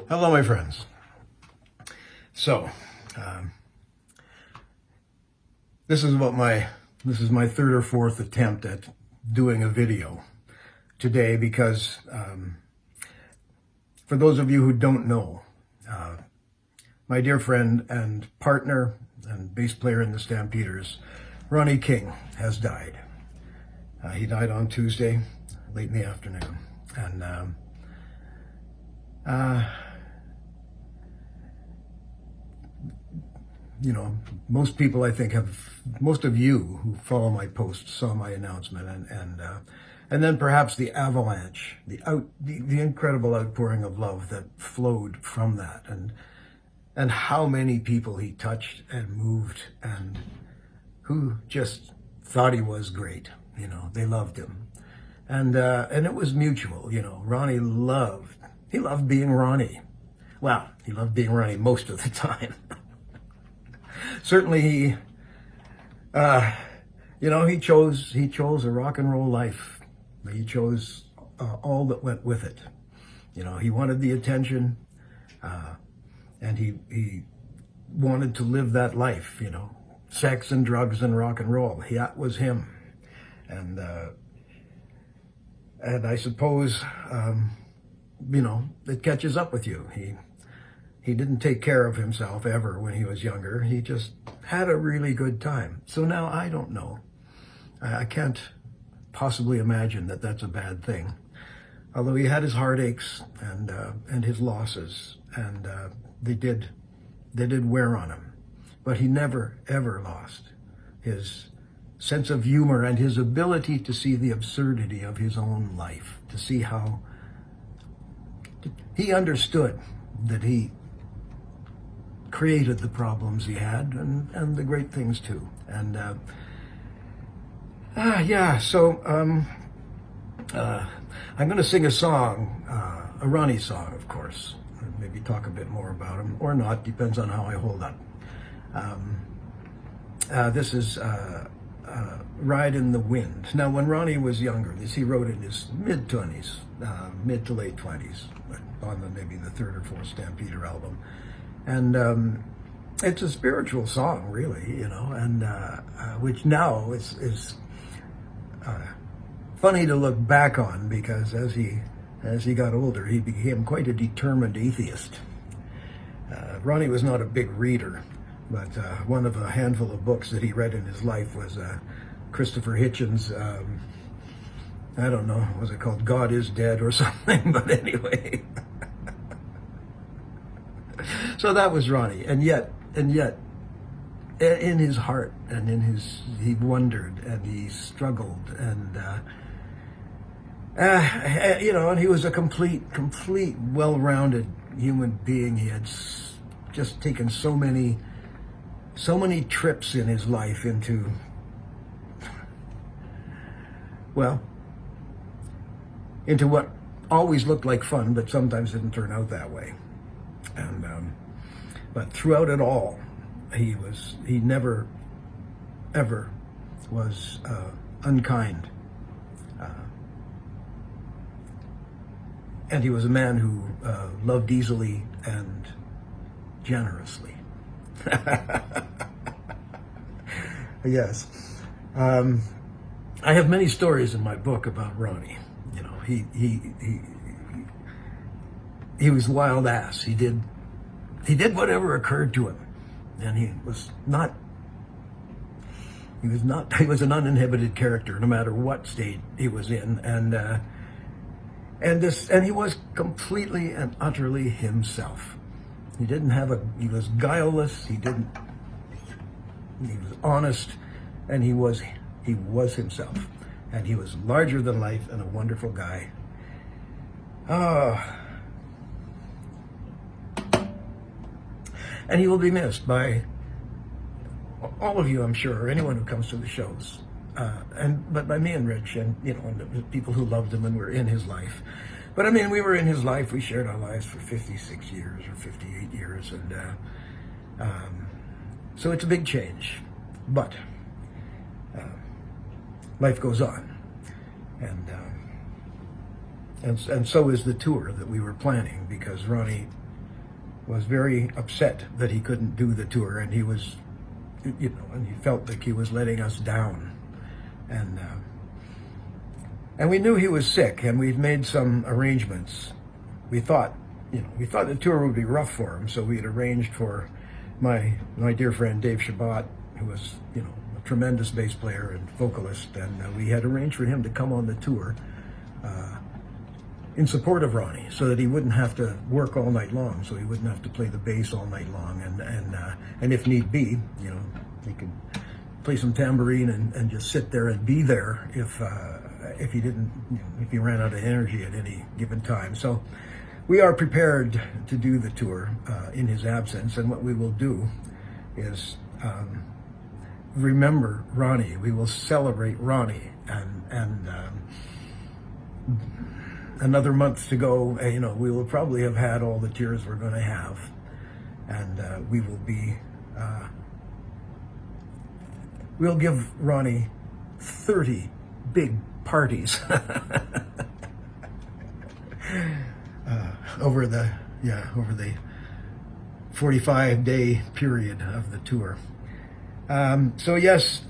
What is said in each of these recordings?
Hello, my friends. So, this is my third or fourth attempt at doing a video today because for those of you who don't know, my dear friend and partner and bass player in the Stampeders, Ronnie King, has died. He died on Tuesday, late in the afternoon, and you know, most people, I think, most of you who follow my posts saw my announcement, and then perhaps the avalanche, the incredible outpouring of love that flowed from that, and how many people he touched and moved, and who just thought he was great. You know, they loved him, and it was mutual. You know, Ronnie loved being Ronnie. Well, he loved being Ronnie most of the time. Certainly he chose a rock and roll life. He chose all that went with it. You know, he wanted the attention, and he wanted to live that life, you know, sex and drugs and rock and roll. That was him. And I suppose, you know, it catches up with you. He didn't take care of himself ever when he was younger. He just had a really good time. So now I don't know. I can't possibly imagine that that's a bad thing. Although he had his heartaches and his losses, and they did wear on him. But he never, ever lost his sense of humor and his ability to see the absurdity of his own life, to see how he understood that he created the problems he had and the great things too. And so I'm going to sing a song, a Ronnie song, of course. Maybe talk a bit more about him or not, depends on how I hold up. This is Ride in the Wind. Now, when Ronnie was younger, he wrote in his mid-20s, mid to late 20s, on maybe the third or fourth Stampeder album. And it's a spiritual song, really, you know, and which now is funny to look back on, because as he got older, he became quite a determined atheist. Ronnie was not a big reader, but one of a handful of books that he read in his life was Christopher Hitchens', I don't know, was it called God is Dead or something? But anyway. So that was Ronnie, and yet, in his heart and he wondered and he struggled, and you know, and he was a complete, well-rounded human being. He had just taken so many trips in his life into, well, into what always looked like fun, but sometimes didn't turn out that way. And but throughout it all, he never ever was unkind, and he was a man who loved easily and generously. Yes, I have many stories in my book about Ronnie. You know, he was wild ass. He did whatever occurred to him, and he was an uninhibited character no matter what state he was in, and he was completely and utterly himself. He was guileless. He was honest, and he was himself, and he was larger than life and a wonderful guy. And he will be missed by all of you, I'm sure, anyone who comes to the shows, but by me and Rich, and you know, and the people who loved him and were in his life. But I mean, we were in his life. We shared our lives for 56 years or 58 years, and so it's a big change. But life goes on, and so is the tour that we were planning, because Ronnie was very upset that he couldn't do the tour, and he was, and he felt like he was letting us down. And we knew he was sick, and we'd made some arrangements. We thought the tour would be rough for him, so we had arranged for my dear friend Dave Shabbat, who was, a tremendous bass player and vocalist, and we had arranged for him to come on the tour in support of Ronnie, so that he wouldn't have to work all night long, so he wouldn't have to play the bass all night long, and if need be, he could play some tambourine and just sit there and be there if he didn't, if he ran out of energy at any given time. So we are prepared to do the tour in his absence, and what we will do is remember Ronnie. We will celebrate Ronnie, and another month to go. We will probably have had all the tears we're going to have, and we will be. We'll give Ronnie 30 big parties over the 45-day period of the tour. So yes,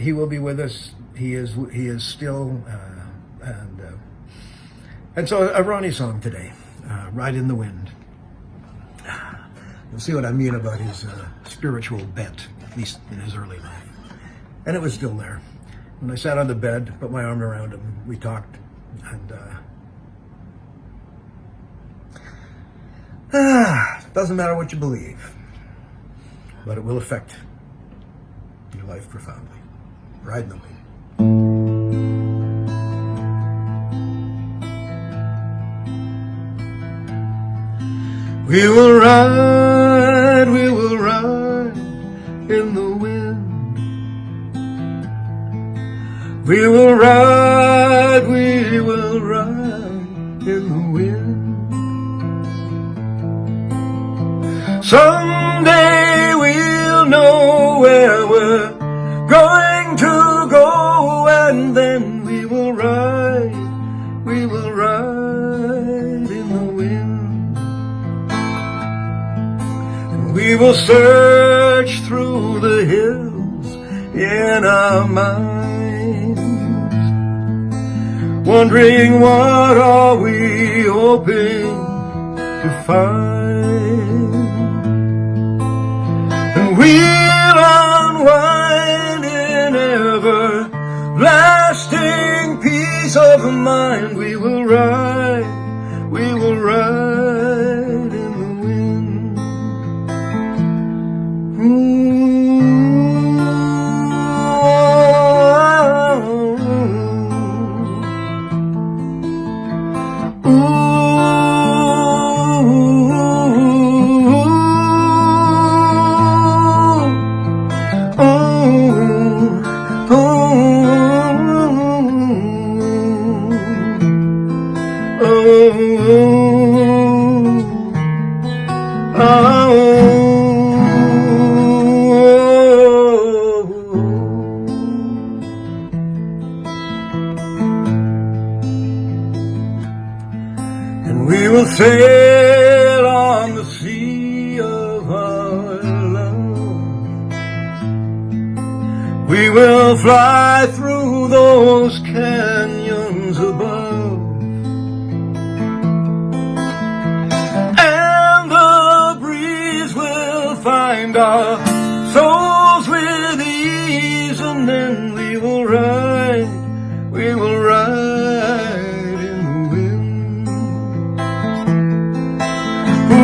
he will be with us. He is still, and so a Ronnie song today, "Ride in the Wind." You'll see what I mean about his spiritual bent, at least in his early life. And it was still there. When I sat on the bed, put my arm around him, we talked, and doesn't matter what you believe, but it will affect your life profoundly. Ride in the wind. We will ride in the wind. We will ride in the wind. Someday we'll know where we're going to go, and then we will ride in the wind. And we will search through the hills in our minds, wondering what are we hoping to find. And we'll unwind in everlasting peace of mind. We will ride in the wind. And we will sail on the sea of our love. We will fly through those canyons above, and the breeze will find our souls with ease, and then we will ride in the wind. Ooh.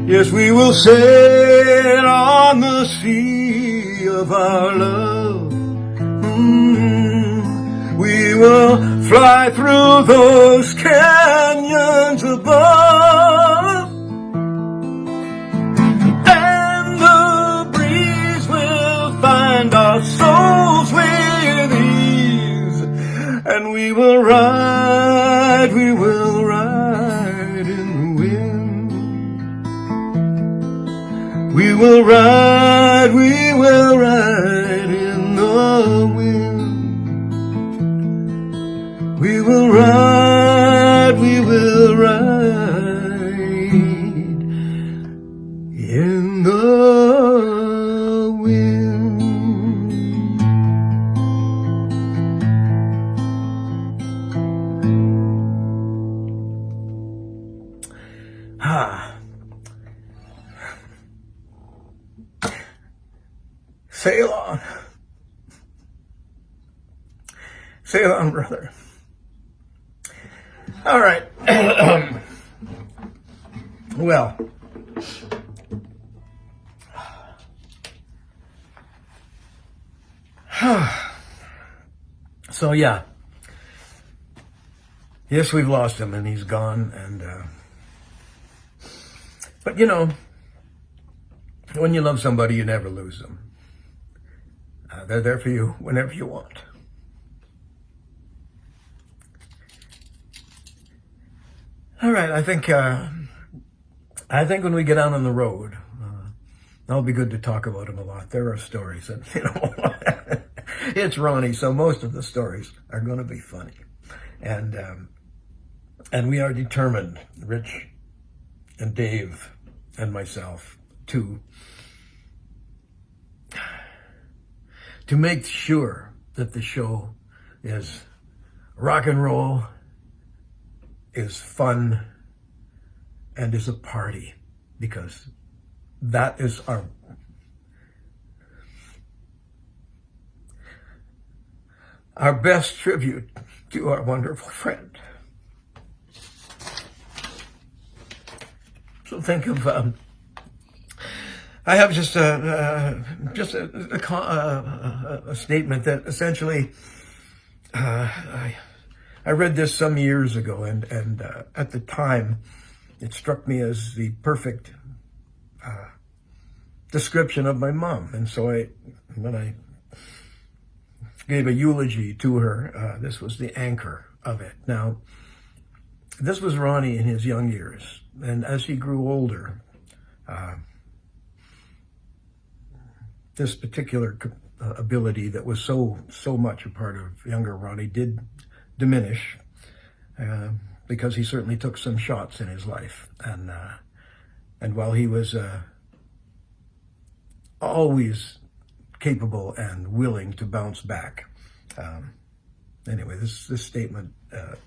Yes, we will sail on the sea of our love. We will fly through those canyons above, and the breeze will find our souls with ease, and we will ride in the wind. We will ride in the wind. We will ride in the wind. Sail on. Sail on, brother. All right. Well, so yeah. Yes, we've lost him and he's gone. And but you know, when you love somebody, you never lose them. They're there for you whenever you want. All right, I think when we get out on the road, that'll be good to talk about him a lot. There are stories, and you know, it's Ronnie, so most of the stories are going to be funny, and we are determined, Rich and Dave and myself, to make sure that the show is rock and roll, is fun, and is a party, because that is our best tribute to our wonderful friend. So think of I have just a statement that essentially I read this some years ago, and at the time, it struck me as the perfect description of my mom. And so when I gave a eulogy to her, this was the anchor of it. Now, this was Ronnie in his young years, and as he grew older, this particular ability that was so much a part of younger Ronnie did diminish, because he certainly took some shots in his life, and while he was always capable and willing to bounce back. Anyway, this statement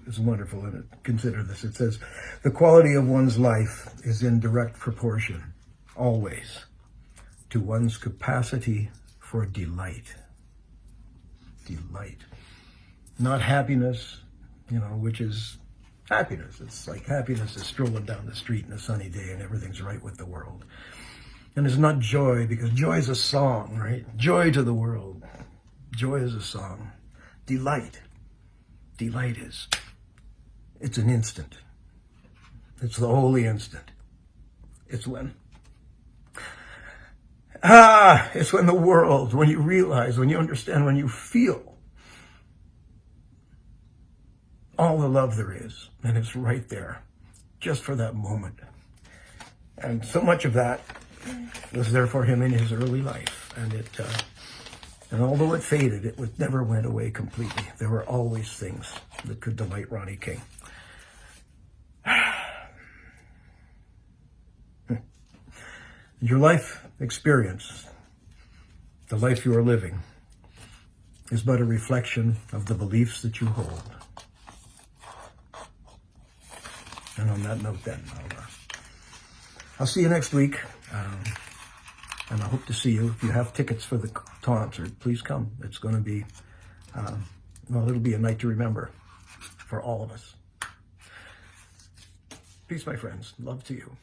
is wonderful, and consider this. It says, "The quality of one's life is in direct proportion, always, to one's capacity for delight." Delight. Not happiness, you know, which is happiness. It's like happiness is strolling down the street on a sunny day and everything's right with the world. And it's not joy, because joy is a song, right? Joy to the world. Joy is a song. Delight. Delight it's an instant. It's the holy instant. It's when the world, when you realize, when you understand, when you feel all the love there is, and it's right there, just for that moment. And so much of that was there for him in his early life, and although it faded, it never went away completely. There were always things that could delight Ronnie King. Your life experience, the life you are living, is but a reflection of the beliefs that you hold. And on that note, then, I'll see you next week, and I hope to see you. If you have tickets for the concert, please come. It's going to be, it'll be a night to remember for all of us. Peace, my friends. Love to you.